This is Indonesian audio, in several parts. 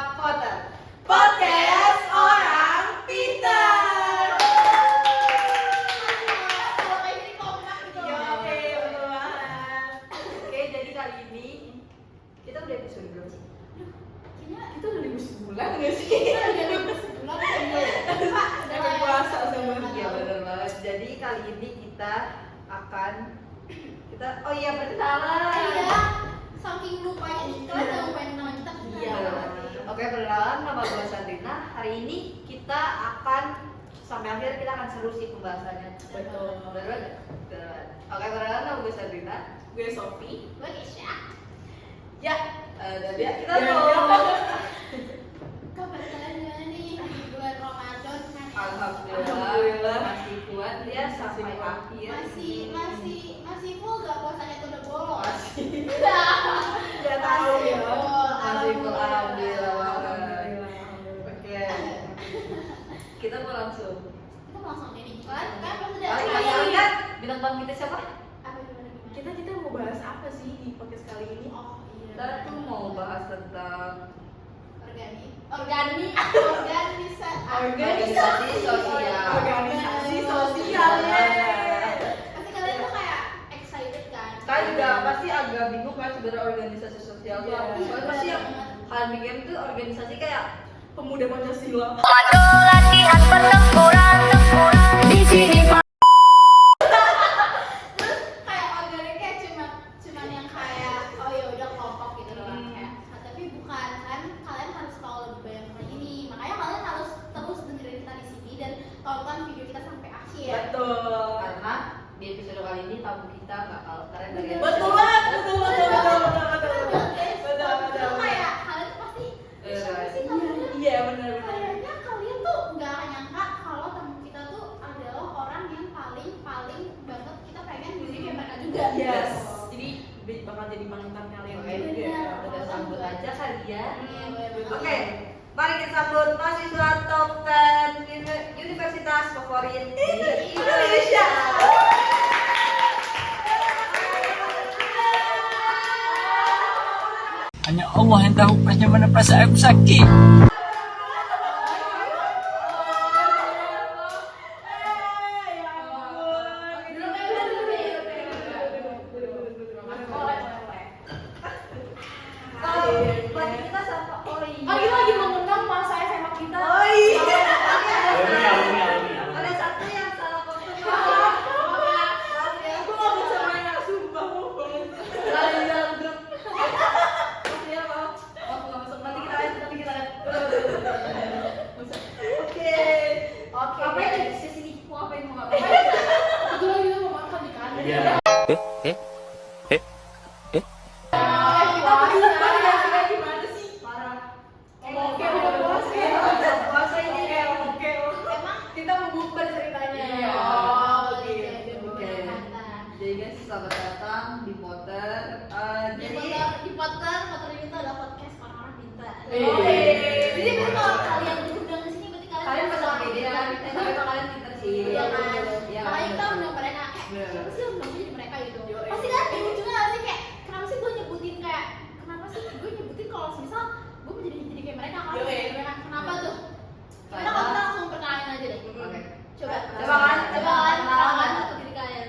Potter, podcast orang pintar. Oke, jadi kali ini kita udah episode berapa sih? Kita udah libur sebulan nggak sih? Udah puasa sama. Iya benar banget. Jadi kali ini kita akan perkenalan. Iya, saking lupanya kita udah lupain nama kita. Iya. Oke, perkenalan, nama gue Sandrina. Hari ini kita akan sampai akhir kita akan seru sih pembahasannya. Betul. Betul. Oke, perkenalan, nama gue Sandrina. Gue Sofi. Gue Kesha. Ya, dan ya kita Ya, mau. Kabar kalian gimana nih? Di bulan Ramadan Alhamdulillah masih kuat ya sampai akhir. masih full gak puasanya tuh udah bolong? Masih. Nggak tahu ya. Masih full, alhamdulillah. Alhamdulillah. Oke. Kita mau langsung. Kita mau langsung ini kan pas udah Kalian lihat bintang tamu kita siapa? apa gimana? Kita mau bahas apa sih di podcast kali ini? Oh iya. Kita tuh mau bahas tentang organisasi sosial. Organisasi sosial ya. Pasti kalian tuh kayak excited kan? Kita juga pasti agak bingung kan sebenarnya organisasi sosial itu apa. Soalnya pasti yang kalian pikir tuh organisasi kayak Pemuda Pancasila. Maju latihan pertempuran di sini. Kayak organiknya cuman yang kayak oh ya udah kelompok gitu doang kayak. Nah, tapi bukan kan kalian harus tahu lebih banyak tentang ini. Makanya kalian harus terus dengerin kita di sini dan tonton video kita sampai akhir. Betul. karena di episode kali ini tamu kita nggak kalah keren dari yang Betul episode. banget, betul. Itu kayak kalian tuh pasti siapa sih tamunya? Iya, benar. Kayaknya kalian tuh nggak akan nyangka kalau tamu kita tuh adalah orang yang paling banget kita pengen jadi kayak mereka juga. Yes. Jadi bakal jadi panutan kalian. Oke, Benar. udah sambut aja kali ya. Iya, bener. Oke, mari kita sambut mahasiswa top 10 universitas favorit di Indonesia. Hanya Allah yang tahu pasnya mana perasaan aku sakit. Buat kita sama Oh, kita lagi mengundang masa SMA kita. Ada satu yang salah kontak. Aku nggak bisa main, sumpah mau banget. Lagi di dalam grup. Maksudnya mau nggak masuk, nanti kita lihat. Oke. Ngapain di sini? Mau ngapain? Kebetulan kita mau makan di kanan. Iya. Gimana sih? Parah. Oke, udah puasa. Puasa ini kayak Oke. Emang Kita mau bukber ceritanya. Iya. Oke. Oke. Jadi guys, selamat datang di Potter. Di Potter itu adalah podcast orang-orang pintar. Oke. Jadi kalau kalian diundang di sini berarti Kalian pasti pede kan? Tapi kalian pintar sih. Iya kan? Iya. Makanya kita undang mereka. Bener. Siapa sih yang undang jadi mereka gitu? Yoi. Pasti kan bingung juga nggak sih kayak kenapa sih gue nyebutin kalau misal gue mau jadi kayak mereka kan? Yoi. Kenapa tuh? Karena- Kita langsung perkenalin aja deh. Oke. Coba Kenalan. satu diri kalian.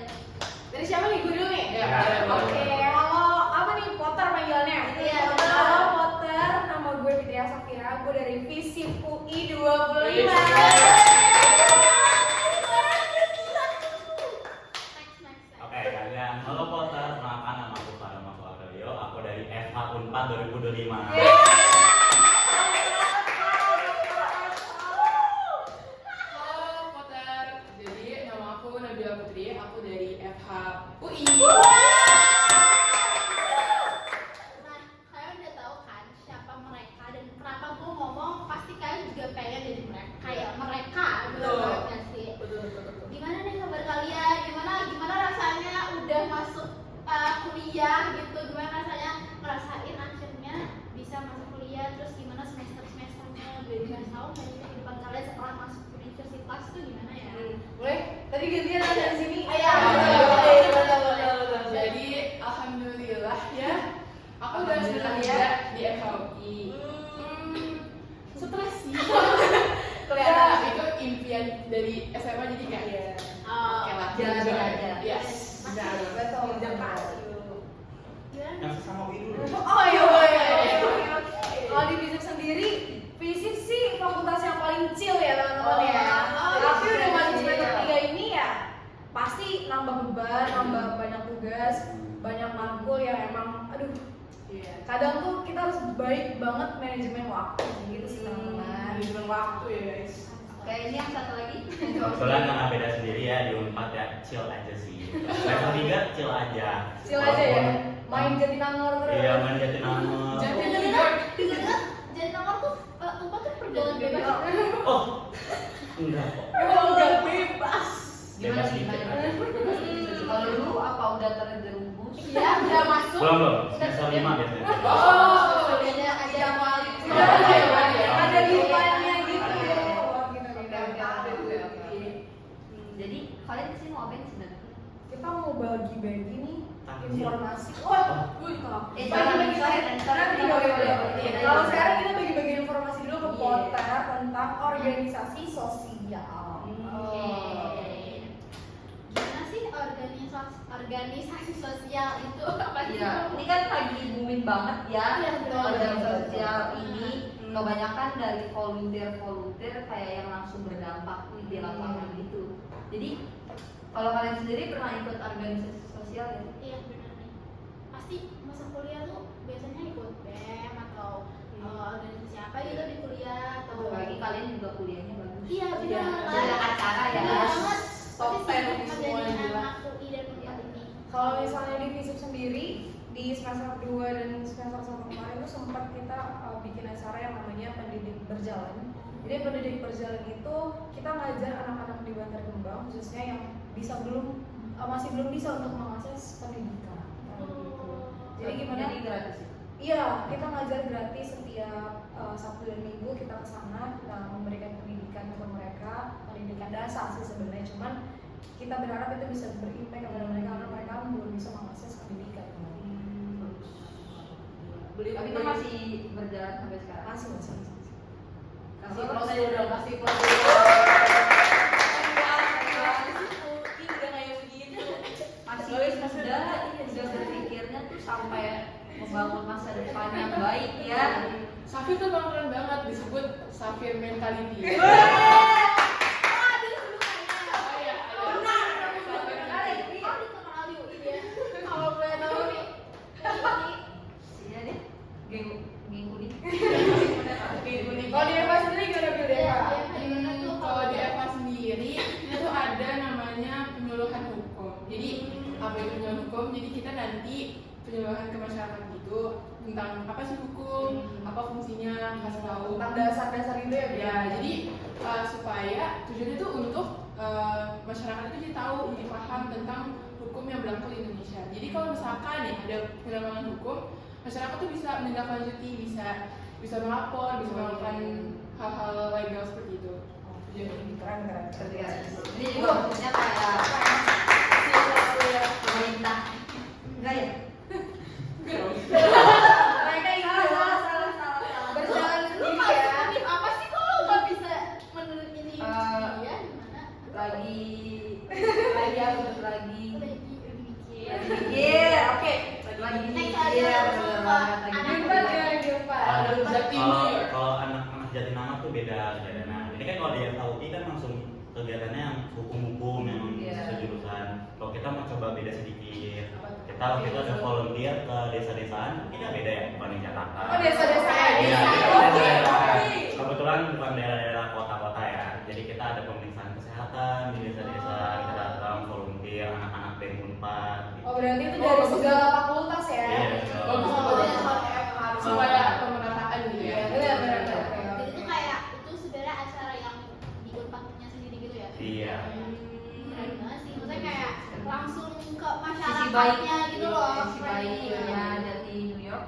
Dari siapa nih? Gue dulu nih? Iya. Oke, kalau apa nih? Potter panggilannya? Iya. Halo Potter, nama gue Fitria Safira, gue dari FISIP UI 25. Next. Oke, kalian. Halo Potter, perkenalkan nama aku Farama Fuario. Aku dari FH Unpad 2025. Halo Potter, jadi nama aku Nabila Putri, aku dari FH UI. Nah, kalian udah tahu kan siapa mereka dan kenapa gue ngomong pasti kalian juga pengen jadi mereka kayak mereka. Bener Betul. banget nggak sih? Gimana nih kabar kalian? Gimana rasanya udah masuk kuliah gitu? Gimana rasanya ngerasain akhirnya bisa masuk kuliah? Terus gimana semesternya? Gue juga tahu nggak sih kehidupan kalian setelah masuk universitas tuh gimana ya? Boleh? Tadi gantian aja di sini. Iya. Betul. Jadi alhamdulillah ya, aku udah Alhamdulillah kerja ya. di FHUI. kita harus baik banget manajemen waktu gitu sih teman-teman. Manajemen waktu ya guys. Oke, ini yang satu lagi. Kebetulan karena beda sendiri ya di Unpad ya, chill aja sih. Level 3 chill aja. Chill aja ya, main Jatinangor terus. Iya, main Jatinangor. Jatinangor. Dengar Jatinangor tuh Unpad tuh pergaulan bebas. Oh, enggak kok. Oh, udah bebas. Gimana Bebas sih? dikit Gimana? aja. Kalau lu apa udah terjerumus? Iya, udah masuk. Belum, semester 5 biasanya. Oh, beda aja wali. Ada lipanya gitu. Ada. Oh, gitu gitu. Oke. Jadi kalian kesini mau apain sebenarnya? Kita mau bagi-bagi nih Takjil. informasi. Bagi-bagi Kalau sekarang kita bagi-bagi informasi dulu ke Iya. Potter tentang organisasi sosial. Gimana sih organisasi sosial itu apa sih? Iya, ini kan lagi booming banget ya. Iya, betul. Organisasi sosial ini kebanyakan dari volunteer kayak yang langsung berdampak di lapangan gitu. Jadi kalau kalian sendiri pernah ikut organisasi sosial ya? Iya benar nih. Pasti masa kuliah tuh biasanya ikut BEM atau organisasi apa gitu di kuliah atau Apalagi kalian juga kuliahnya bagus. Iya benar. Ada acara ya. Benar banget. Top Pasti 10 sibuk semua menjadi juga. anak UI dan Unpad ini. Kalau misalnya di FISIP sendiri di semester 2 dan semester 1 kemarin itu sempat kita bikin acara yang namanya pendidik berjalan. Jadi pendidik berjalan itu kita ngajar anak-anak di Bantar Kembang khususnya yang masih belum bisa untuk mengakses pendidikan. Kayak gitu. Jadi gimana? Jadi gratis. Iya, kita ngajar gratis setiap Sabtu dan Minggu kita ke sana, kita memberikan pendidikan untuk mereka, pendidikan dasar sih sebenarnya, cuman kita berharap itu bisa berimpact kepada mereka karena mereka belum bisa mengakses pendidikan. Tapi itu masih berjalan sampai sekarang. Masih. Kasih prosedur dong, kasih prosedur. UI udah kayak begitu. Masih udah berpikirnya tuh sampai membangun masa depan yang baik ya. Safir tuh bang keren banget, disebut Safir mentality. Kalau boleh tahu nih, Iya deh. Geng kuning. Kalau di Eva sendiri gimana Bil Deva? Kalau di Eva sendiri itu ada namanya penyuluhan hukum. Jadi apa itu penyuluhan hukum? Jadi kita nanti penyuluhan ke masyarakat gitu tentang apa sih hukum, apa fungsinya, kasih tahu. Tentang dasar-dasar itu ya Bil? Ya, jadi supaya tujuannya itu untuk masyarakat itu jadi tahu, jadi paham tentang hukum yang berlaku di Indonesia. Jadi kalau misalkan nih ada penyelenggaraan hukum, masyarakat tuh bisa menindaklanjuti, bisa melapor, bisa melakukan hal-hal legal seperti itu. Keren. Ini juga maksudnya kayak pemerintah. Enggak ya? Mereka ini Salah. berjalan Lu sendiri masuk ya. univ apa sih kalau lu nggak bisa menurut ini ya gimana? Lagi Lagi mikir. mikir. Oke. Lagi Next mikir. aja, Bener banget, lagi anak mikir. Gimana Gilpa? Kalau anak-anak Jatinangor tuh beda. Nah, ini kan kalau di FHUI kan langsung kegiatannya yang hukum-hukum yang Iya. sejurusan. Kalau kita mau coba beda sedikit. Kita waktu itu ada volunteer ke desa-desaan, kita beda ya, bukan di Jakarta. Oh desa-desa ya? Iya, Desa. kita Oke. daerah-daerah. Kebetulan bukan daerah-daerah kota-kota ya. Jadi kita ada pemeriksaan kesehatan di desa-desa, kita datang volunteer anak-anak dari Unpad. Gitu. Oh berarti itu dari segala fakultas ya? Iya, Bagus Oh, banget. iya. Supaya pemerataan gitu ya. Benar. Jadi itu kayak itu sebenarnya acara yang di Unpadnya sendiri gitu ya? Iya. Keren banget sih, maksudnya kayak langsung ke Sisi masyarakatnya baiknya gitu loh. Sisi baiknya dari New York.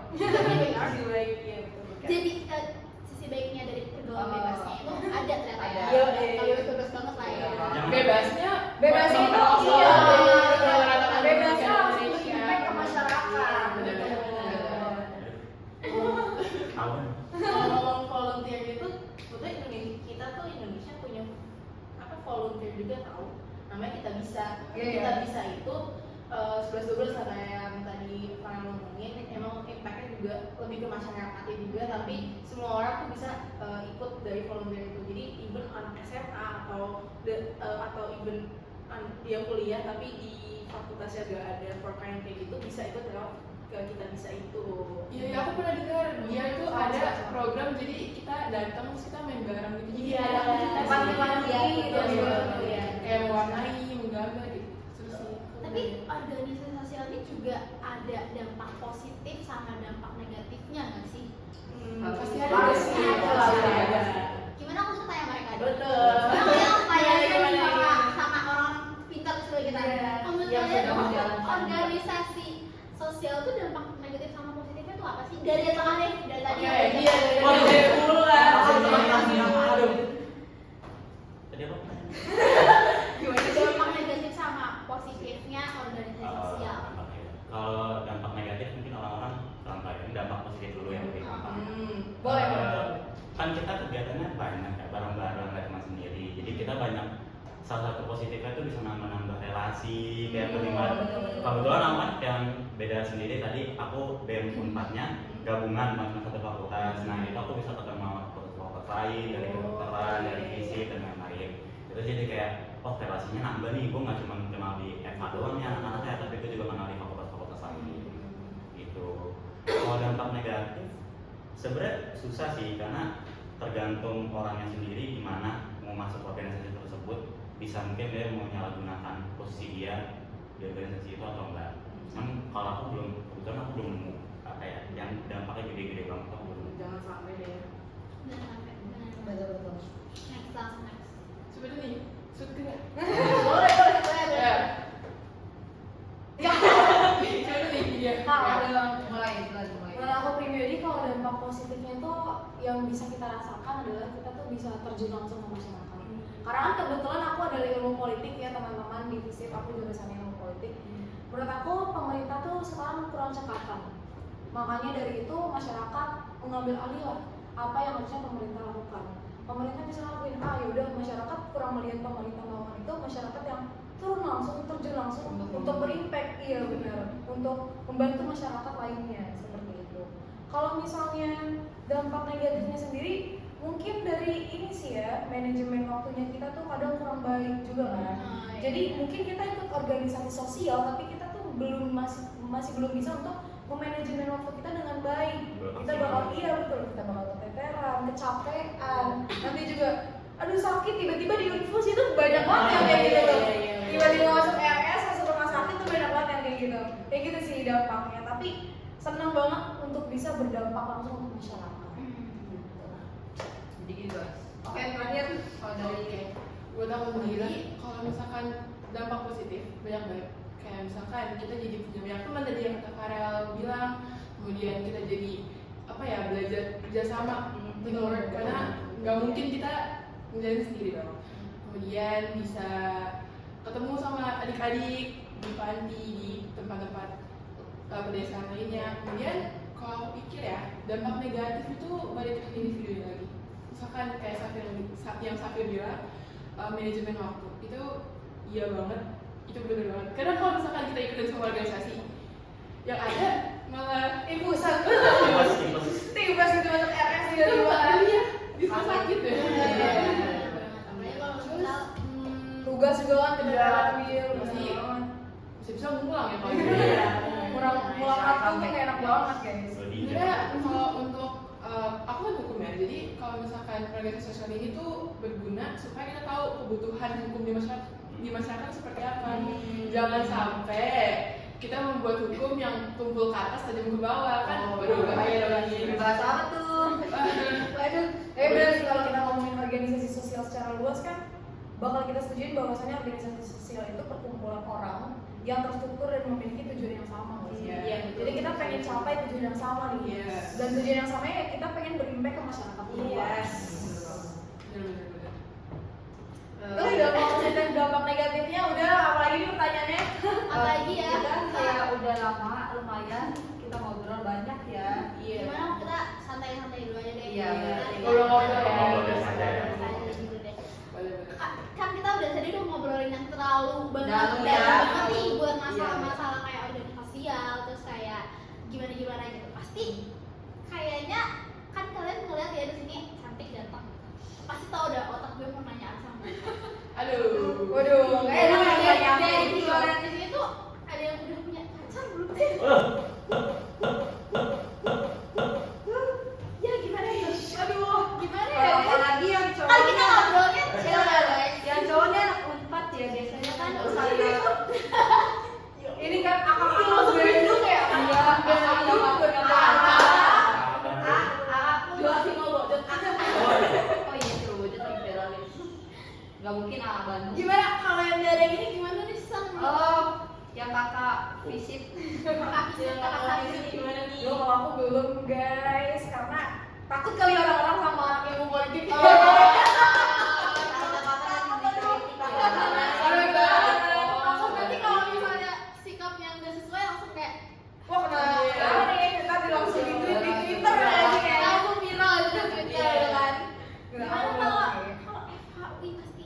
Jadi sisi baiknya dari pergaulan bebasnya itu ada ternyata ya. Ada. Kalau bebas banget lah ya. Bebasnya Bebasnya itu memperoleh iya. pemerataan Bebasnya Indonesia. langsung impact ke masyarakat. Tahu. Ngomong volunteer itu, sebetulnya kita tuh Indonesia punya apa volunteer juga tahu, namanya kita bisa. Iya. Kita bisa itu 11-12 karena yang tadi Farhan ngomongin, emang impactnya juga lebih ke masyarakatnya juga, tapi semua orang tuh bisa ikut dari volunteer itu. Jadi even anak SMA atau even dia kuliah tapi di fakultasnya gak ada program kayak gitu bisa ikut lewat kita bisa itu. Iya, aku pernah dengar dia itu ada program jadi kita datang terus kita main bareng gitu. Jadi Iya, ada aktivitas panti-panti gitu. Iya. Kayak mewarnai, menggambar gitu. Seru sih. Tapi organisasi sosial ini juga ada dampak positif sama dampak negatifnya nggak sih? Pasti ada Pasti sih. ada. Pasti ada. Gimana aku tanya mereka deh. Betul. Yang kayak Gimana? sama orang pintar seperti kita. Iya. Menurut Yang kalian sudah menjalankan. organisasi sosial itu dampak negatif sama positifnya itu apa sih? Dari yang tengah deh, dari tadi. Oke, iya, dari Wah, tadi. dari dulu lah. Aduh. Tadi apa? Dampak negatif sama positifnya organisasi sosial. Kalau dampak negatif mungkin orang-orang kurang tahu. Ini dampak positif dulu yang lebih gampang. Boleh, Eh, boleh. Kan kita kegiatannya banyak ya, bareng-bareng nggak cuma sendiri. Jadi kita banyak, salah satu positifnya itu bisa nambah-nambah relasi kayak bagaimana. Kebetulan aku kan yang beda sendiri tadi, aku BEM Unpadnya gabungan sama satu fakultas. Nah itu aku bisa ketemu sama fakultas lain, dari kedokteran, dari fisik dan lain-lain. Itu jadi kayak, oh relasinya nambah nih, gue nggak cuma kenal di FA doang ya anak-anaknya, tapi gue juga kenal di fakultas-fakultas lain. Gitu. Kalau dampak negatif, sebenarnya susah sih karena tergantung orangnya sendiri gimana mau masuk organisasi tersebut. Bisa mungkin dia mau menyalahgunakan posisi dia di organisasi itu atau enggak. Kan kalau aku belum, kebetulan aku belum nemu apa ya yang dampaknya gede-gede banget, aku belum. Jangan sampai deh. Benar, benar. Betul. Next, langsung next. Coba dulu nih, shoot ke nggak? Boleh, boleh, boleh. Ya. Coba dulu nih, iya. mulai. Menurut aku pribadi kalau dampak positifnya itu yang bisa kita rasakan adalah kita tuh bisa terjun langsung ke masyarakat. Karena kan kebetulan aku adalah ilmu politik ya teman-teman, di FISIP aku jurusan ilmu politik. Menurut aku pemerintah tuh sekarang kurang cekatan. Makanya dari itu masyarakat mengambil alih lah apa yang harusnya pemerintah lakukan. Pemerintah bisa ngelakuin yaudah masyarakat kurang melihat pemerintah melakukan itu, masyarakat yang turun langsung, terjun langsung untuk berimpact, iya benar, untuk membantu masyarakat lainnya seperti itu. Kalau misalnya dampak negatifnya sendiri, mungkin dari ini sih ya, manajemen waktunya kita tuh kadang kurang baik juga kan. Jadi mungkin kita ikut organisasi sosial, tapi kita tuh masih belum bisa untuk memanajemen waktu kita dengan baik. Kita bakal kita bakal keteteran, kecapean, nanti juga aduh sakit tiba-tiba di Unfus itu banyak banget yang kayak gitu tuh. Tiba-tiba masuk RS, masuk rumah sakit tuh banyak banget yang kayak gitu. Kayak gitu sih dampaknya, tapi senang banget untuk bisa berdampak langsung ke masyarakat. Jadi gitu guys. Oke, terakhir kalau dari Buat aku sendiri, kalau misalkan dampak positif banyak banget. Kayak misalkan kita jadi punya banyak teman tadi yang kata Farel bilang, kemudian kita jadi apa ya, belajar kerjasama, teamwork, karena nggak mungkin kita menjalani sendiri dong. Kemudian bisa ketemu sama adik-adik di panti, di tempat-tempat pedesaan lainnya. Kemudian kalau aku pikir ya, dampak negatif itu balik ke individu lagi. Misalkan kayak yang Safir bilang, manajemen waktu itu iya banget, itu bener banget. Karena kalau misalkan kita ikutin semua organisasi, yang ada malah Pusat Tiba-tiba. gitu masuk RS iya, juga bisa sakit ya. Apalagi kalau misal tugas juga kan kita Iya. ambil Pasti. banget. Bisa ngulang ya kalau gitu. Kurang pulang waktu tuh kayak enak banget guys. Sebenarnya kalau untuk aku kan hukum ya, jadi kalau misalkan organisasi sosial ini tuh berguna supaya kita tahu kebutuhan hukum di masyarakat seperti apa. Jangan sampai kita membuat hukum yang tumpul ke atas tajam ke bawah kan, waduh bahaya dong ini. bahasa apa tuh? Waduh, benar sih kalau kita ngomongin organisasi sosial secara luas kan bakal kita setujuin bahwasanya organisasi sosial itu perkumpulan orang yang terstruktur dan memiliki tujuan yang sama. Iya. Jadi kita pengen capai tujuan yang sama nih. Yes. Dan tujuan yang sama ya kita pengen berimpact ke masyarakat luas. Bener-bener. Tuh dampak positif dan dampak negatifnya udah, apalagi nih pertanyaannya. apalagi ya Kita kayak udah lama lumayan kita ngobrol banyak ya. gimana kita santai-santai dulu aja deh. Iya, ngobrol-ngobrol ya. Ngobrol saja ya. Santai dulu deh. Boleh-boleh. Kan kita udah tadi udah ngobrolin yang terlalu banget Dalam dalam ya. banget nih buat Iya. masalah-masalah kayak organisasi sosial, terus kayak gimana gitu. Pasti kayaknya kan kalian ngeliat ya di sini cantik ganteng. Pasti tau udah otak gue mau nanya apa sama mereka. Aduh. Waduh, kayak enak yang Dari banyak. di luar di sini tuh ada yang udah punya pacar belum sih? nggak mungkin AA Bandung. Gimana kalau yang dari ini gimana nih Sang? Oh, yang kakak visit. Kakak Gimana nih? Duh, kalau aku belum guys, karena takut kali orang-orang sama anak ilmu politik. Langsung nanti kalau misalnya sikapnya nggak sesuai langsung kayak Wah, kenapa nih? Kita langsung di tweet di Twitter Iya, aja kayak. langsung viral gitu Twitter ya kan. Nggak, Gimana aku kalau belum. kalau FHUI pasti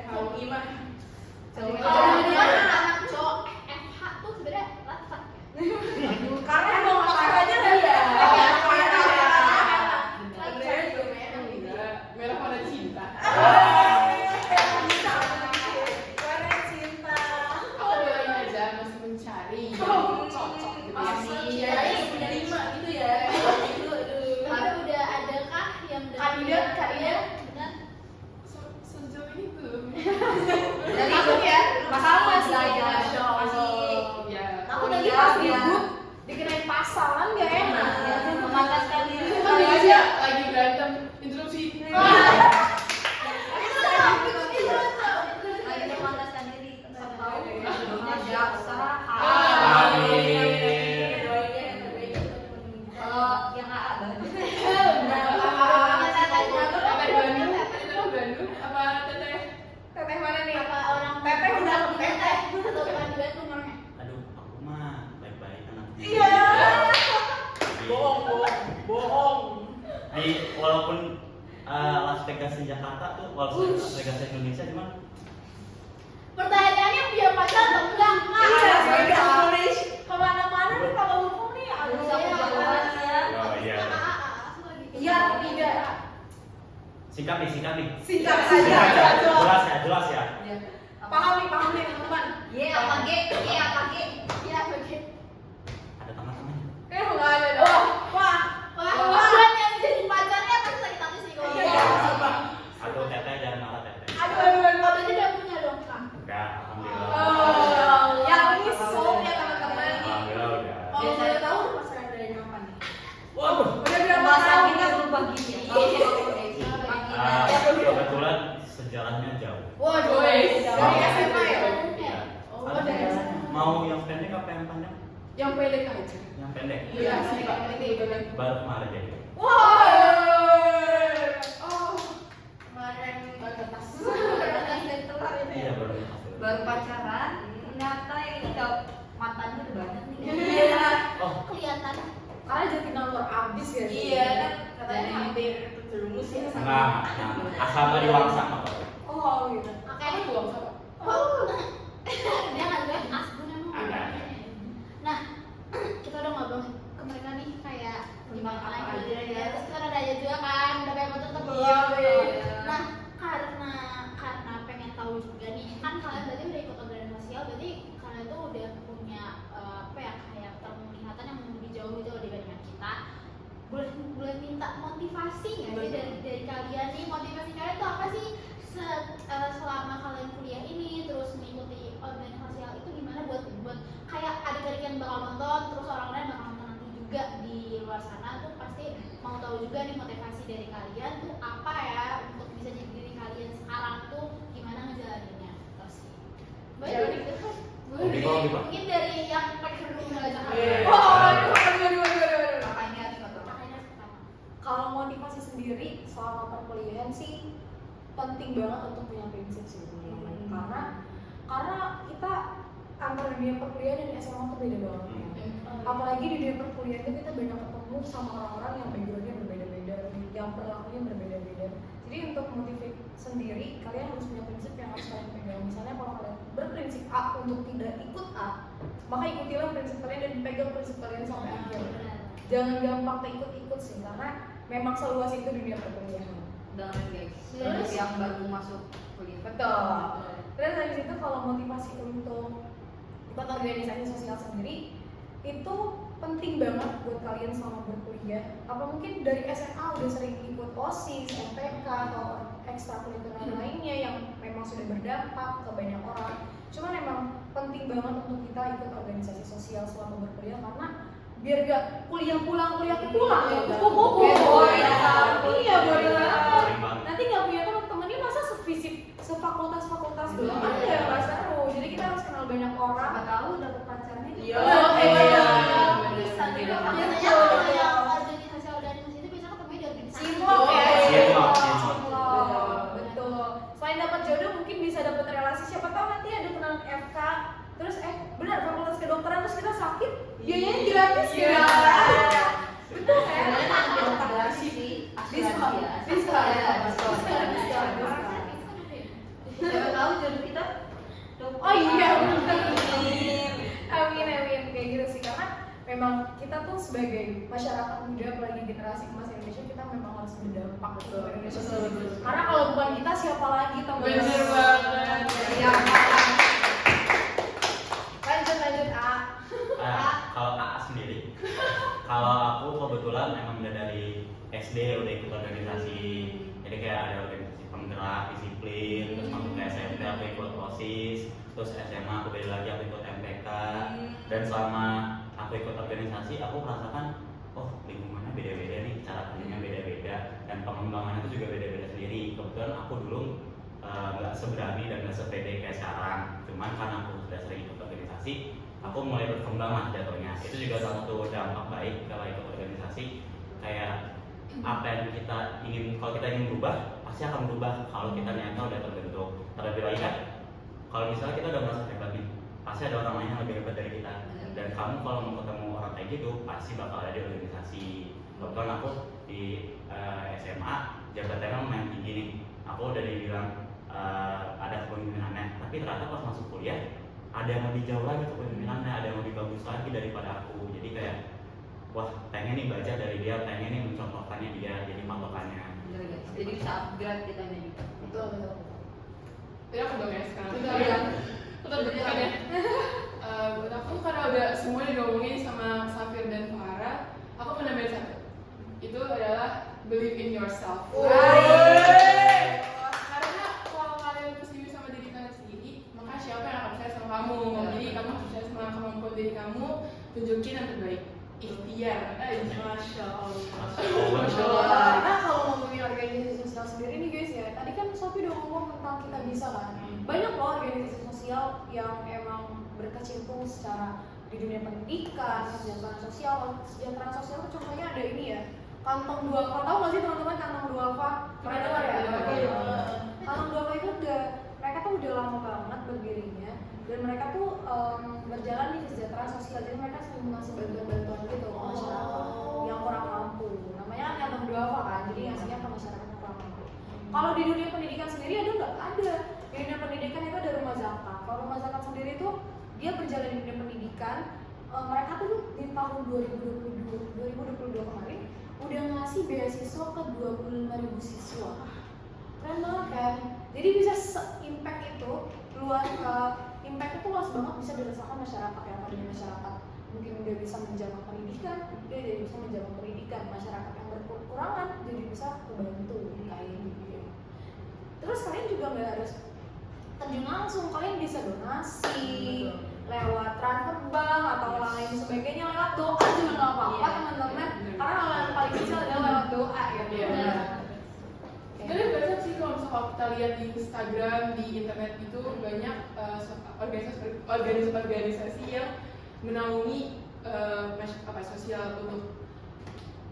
FHUI mah. kalau dia anak cowok FH tuh sebenarnya rata. Karena emang masalahnya kan ya. Saya juga merah gitu. Enggak, merah warna cinta. Warna cinta. Aku doain aja masih mencari yang cocok gitu ya. Kirain punya 5 gitu ya. Gitu, aduh. Tapi udah adakah yang Kandidat. dengan Sejauh ini belum. Dari Takut ya? masalah masih Belajar. masih Ya. Aku nanti Iya, pas iya. ribut dikenain pasal kan gak enak. memantaskan diri. Kan aja lagi berantem interupsi. Lagi memantaskan diri. Siapa tahu hidupnya jaksa. Amin. Doainnya yang terbaik untuk temen-temen. Kalau yang AA Bandung. Teteh Bandung, itu Bandung apa teteh? Teteh mana nih? apa orang Teteh udah di teteh atau bukan di Bandung orangnya? Aduh, aku mah baik-baik anaknya. Iya. Bohong. Di walaupun Las Vegas di Jakarta tuh, walaupun Las Vegas di Indonesia cuman Pertanyaannya punya pacar atau enggak? Iya, beda Indonesia. Kemana-mana nih kalau hukum nih, aduh. Bisa kebetulan ya. oh iya. Iya, tidak. Singkat nih. Singkat saja. Jelas ya. Paham nih teman-teman. Y apa G? Y apa G? Iya, oke. Ada teman-temannya. Nggak ada dong. Wah. Bukan yang jadi pacarnya kan sakit hati sih kalau. Iya. Atau teteh dan malah teteh. Aduh. Berarti udah punya dong Kak. Enggak, alhamdulillah. Oh, yang ini soul ya teman-teman. Alhamdulillah udah. Kalau boleh tahu pasaran dari kapan nih? Waduh. Udah berapa Masa tahun? kita berubah gini. Kebetulan sejarahnya jauh. Waduh, Woi, dari SMA ya? Iya. Oh, Ada dari SMA. mau yang pendek apa yang panjang? Yang pendek aja. Yang pendek. Iya sih Pak. Baru kemarin jadi. Wah. Kemarin kertas. Iya baru. Baru pacaran, ternyata ini matanya udah banyak nih. Iya. Oh, Kelihatan. Karena jadi nomor abis ya. Iya kan katanya hampir terjerumus ya sama. enggak. Asal nggak diwangsang apa? Oh, gitu. Kamu buang sama. Oh, dia nggak lihat asbun emang. Ada. Nah, kita udah ngobrol ke mereka nih kayak gimana Apa gitu aja ya. ya. Terus kita udah nanya juga kan, udah kayak betul Iya, belum. iya. Nah, karena pengen tahu juga nih, kan kalian berarti udah ikut organisasi sosial, berarti kalian tuh udah punya apa ya kayak penglihatan yang lebih jauh gitu dibandingkan kita. Boleh minta motivasi nggak sih dari kalian nih? Motivasi kalian tuh apa sih selama kalian kuliah ini terus mengikuti organisasi sosial itu gimana buat kayak adik-adik yang bakal nonton terus orang lain bakal nonton nanti juga di luar sana tuh pasti mau tahu juga nih motivasi dari kalian tuh apa ya untuk bisa jadi diri kalian sekarang tuh gimana ngejalaninnya terus sih. Boleh Jauh dikit kan? Boleh Lebih kok, lebih kok. mungkin dari yang pakai kerudung aja kan. Iya. Waduh. Makanya harus nonton. Makanya pertama. Kalau motivasi sendiri selama perkuliahan sih penting banget untuk punya prinsip sih teman-teman. Karena kita antara dunia perkuliahan dan SMA tuh beda banget. Apalagi di dunia perkuliahan itu kita banyak ketemu sama orang-orang yang backgroundnya berbeda-beda, yang perilakunya berbeda-beda. Jadi untuk motivasi sendiri kalian harus punya prinsip yang harus kalian pegang. Misalnya kalau kalian berprinsip A untuk tidak ikut A, maka ikutilah prinsip kalian dan pegang prinsip kalian sampai akhir. Jangan gampang ikut-ikut sih, karena memang seluas itu dunia perkuliahan. Dengan guys. Terus? Yang baru masuk kuliah. Betul. Terus habis itu kalau motivasi untuk ikut organisasi sosial sendiri itu penting banget buat kalian selama berkuliah. Apa mungkin dari SMA udah sering ikut OSIS, MPK atau ekstrakurikuler lainnya yang memang sudah berdampak ke banyak orang. Cuman memang penting banget untuk kita ikut organisasi sosial selama berkuliah karena biar gak kuliah pulang ya kupu-kupu. Boring. Iya, boring banget. Boring banget. Nanti nggak punya teman-temannya masa sevisi Iya ya gratis Iya. ya. Betul kan? Asuransi sih, asuransi ya. Diskon. Ya, diskon. Diskon. Siapa tahu jodoh kita. Oh iya, amin kayak gitu sih, karena memang kita tuh sebagai masyarakat muda apalagi generasi emas Indonesia, kita memang harus berdampak ke Indonesia sendiri. Karena kalau bukan kita siapa lagi teman-teman? Bener banget. Ya, lanjut Kalau A sendiri, kalau aku kebetulan emang udah dari SD udah ikut organisasi, jadi kayak ada organisasi penggerak, disiplin, terus masuk ke SMP aku ikut OSIS, terus SMA aku beda lagi aku ikut MPK, dan selama aku ikut organisasi aku merasakan oh lingkungannya beda-beda nih, cara kerjanya beda-beda, dan pengembangannya itu juga beda-beda sendiri. Kebetulan aku dulu nggak seberani dan nggak sepede kayak sekarang, cuman karena aku sudah sering ikut organisasi, aku mulai berkembang lah jatuhnya. Itu juga salah satu dampak baik kalau ikut organisasi, kayak apa yang kita ingin, kalau kita ingin berubah pasti akan berubah kalau kita niatnya udah terbentuk. Terlebih lagi kan, kalau misalnya kita udah merasa hebat nih, pasti ada orang lain yang lebih hebat dari kita, dan kamu kalau mau ketemu orang kayak gitu pasti bakal ada di organisasi. Kebetulan aku di SMA jabatannya lumayan tinggi nih, aku udah dibilang ada kepemimpinannya, tapi ternyata pas masuk kuliah ada yang lebih jauh lagi kepemimpinannya, ada yang lebih bagus lagi daripada aku. Jadi kayak wah pengen nih belajar dari dia, pengen nih mencontohkannya dia jadi patokannya. Jadi bisa upgrade kita juga. betul. Jadi aku dong ya sekarang. Iya. Tetap bukan ya. Buat aku karena udah semuanya diomongin sama Safir dan Farah, aku mau nambahin satu. Itu adalah believe in yourself. Karena kalau kalian pesimis sama diri kalian sendiri, maka siapa yang akan percaya sama kamu? Jadi kamu harus percaya sama kemampuan diri kamu, tunjukin yang terbaik. Ikhtiar. Masya Allah. Masya Allah. Nah kalau ngomongin organisasi sosial sendiri nih guys ya, tadi kan Sophie udah ngomong tentang kita bisa kan. Banyak loh organisasi sosial yang emang berkecimpung secara di dunia pendidikan, kesejahteraan sosial. Kesejahteraan sosial tuh contohnya ada ini ya, Kantong Duafa. Tahu nggak sih teman-teman Kantong Duafa? Pernah dengar ya? Kantong Duafa itu mereka tuh udah lama banget berdirinya, dan mereka tuh berjalan di kesejahteraan sosial. Jadi mereka sering ngasih bantuan-bantuan gitu ke masyarakat yang kurang mampu. Namanya kan Kantong Duafa kan, jadi ngasihnya ke masyarakat yang kurang mampu. Kalau di dunia pendidikan sendiri ada nggak? Ada. Di dunia pendidikan itu ada rumah zakat. Kalau rumah zakat sendiri tuh dia berjalan di dunia pendidikan. Mereka tuh di tahun 2022 kemarin udah ngasih beasiswa ke 25.000 siswa. Keren banget kan? Jadi bisa se-impact itu luas, impact itu luas banget, bisa dirasakan masyarakat yang tadinya masyarakat mungkin udah bisa menjaga pendidikan, dia jadi bisa menjaga pendidikan. Masyarakat yang berkekurangan jadi bisa kebantu kayak gitu. Terus kalian juga nggak harus terjun langsung, kalian bisa donasi lewat transfer bank atau lain sebagainya, lewat doa juga nggak apa-apa teman-teman, karena hal yang paling kecil adalah lewat doa gitu. Sebenarnya banyak sih kalau misalnya kita lihat di Instagram, di internet itu banyak organisasi yang menaungi sosial untuk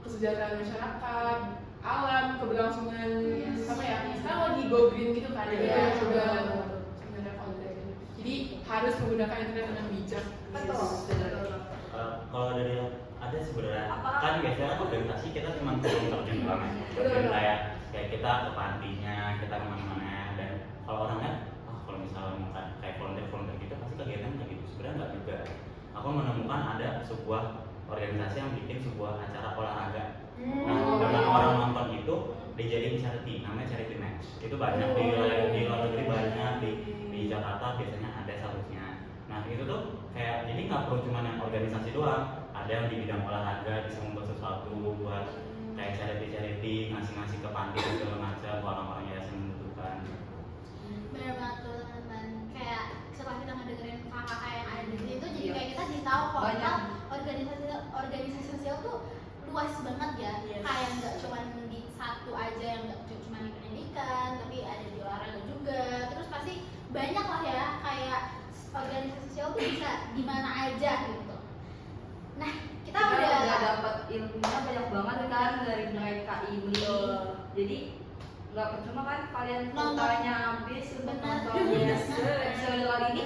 kesejahteraan masyarakat, alam, keberlangsungan, apa ya? Sekarang lagi go green gitu kan, ya juga sebenarnya kalau dari itu. Jadi harus menggunakan internet dengan bijak. Betul. Kalau dari ada sebenarnya kan biasanya organisasi kita cuma terjun doang ya. Kayak kita ke pantinya, kita kemana-mana, dan kalau orangnya kalau misalnya mau kayak volunteer gitu pasti kegiatan kayak gitu. Sebenarnya nggak juga. Aku menemukan ada sebuah organisasi yang bikin sebuah acara olahraga. Nah, dengan orang nonton itu dijadiin charity, namanya charity match. Itu banyak di luar negeri, banyak di Jakarta biasanya ada seharusnya. Nah itu tuh kayak jadi nggak perlu cuma yang organisasi doang, ada yang di bidang olahraga bisa membuat sesuatu buat kayak charity ngasih ke panti dan segala macam orang-orang yang membutuhkan. Bener banget tuh teman-teman. Kayak setelah kita ngedengerin kakak-kakak yang ada di sini tuh jadi kayak kita jadi tahu kok kita organisasi sosial tuh luas banget ya. Kayak nggak cuma di satu aja, yang nggak cuma di pendidikan, tapi ada di olahraga juga. Terus pasti banyak lah ya, kayak organisasi sosial tuh bisa di mana aja gitu. Nah, kita udah dapat ilmunya banyak banget kan dari mereka ini. Jadi nggak percuma kan kalian kuotanya habis untuk nontonnya episode kali ini.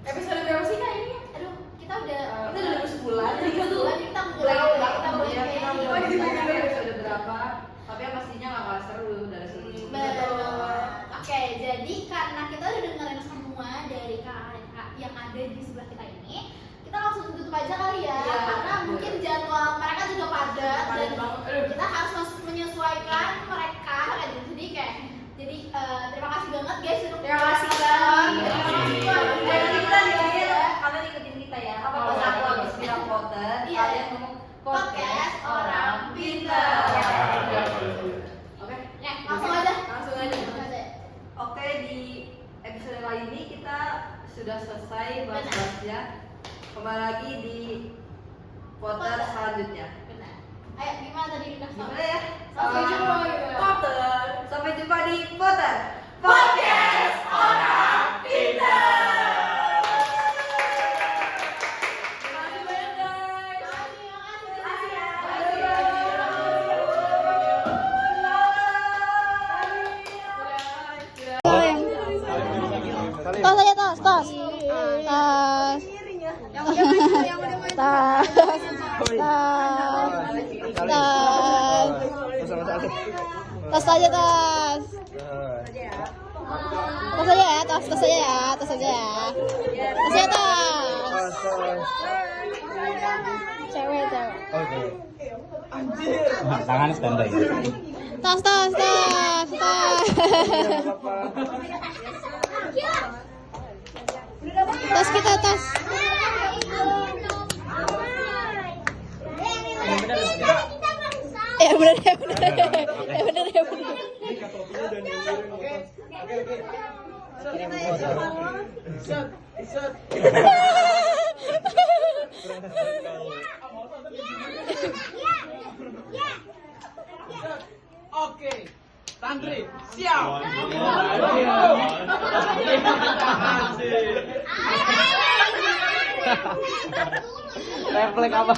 Episode berapa sih kak ini? Aduh, kita udah Itu udah sebulan. jadi kita mulai Udah, kita ya, mulai kita kayak udah gitu. bisa episode berapa, tapi yang pastinya nggak kalah seru dari sebelumnya. Betul. Oke, jadi karena kita udah dengerin semua dari kakak yang ada di sebelah kita ini, kita langsung tutup aja kali ya, Iya, karena betul. mungkin jadwal mereka juga padat dan banget. kita harus menyesuaikan mereka kayak gitu. Jadi terima kasih banget guys untuk Terima kasih, Kak. Terima kasih Dan banget. kita di akhir kalian ikutin kita ya. Apa Oh, pas aku betul. habis bilang voter, Iya. kalian ngomong Podcast orang pintar. Oke. Ya, langsung aja. Langsung aja. Oke, di episode kali ini kita sudah selesai bahas-bahasnya. Kembali lagi di voter selanjutnya. Benar. Ayo gimana tadi dikasih tahu? Gimana ya? Sampai jumpa gitu. Voter. Sampai jumpa di voter podcast orang pintar. Tos aja tos, tos. Tas. Tas. Tas aja tas. Tas aja ya, tas aja ya, tas aja ya. Tas aja tas. Cewek, cewek. Tangan standby. Tas, tas, tas, tas. Tas kita tas. Ya benar ya benar. Ya benar ya benar. Oke, santri, siap. Refleks apa?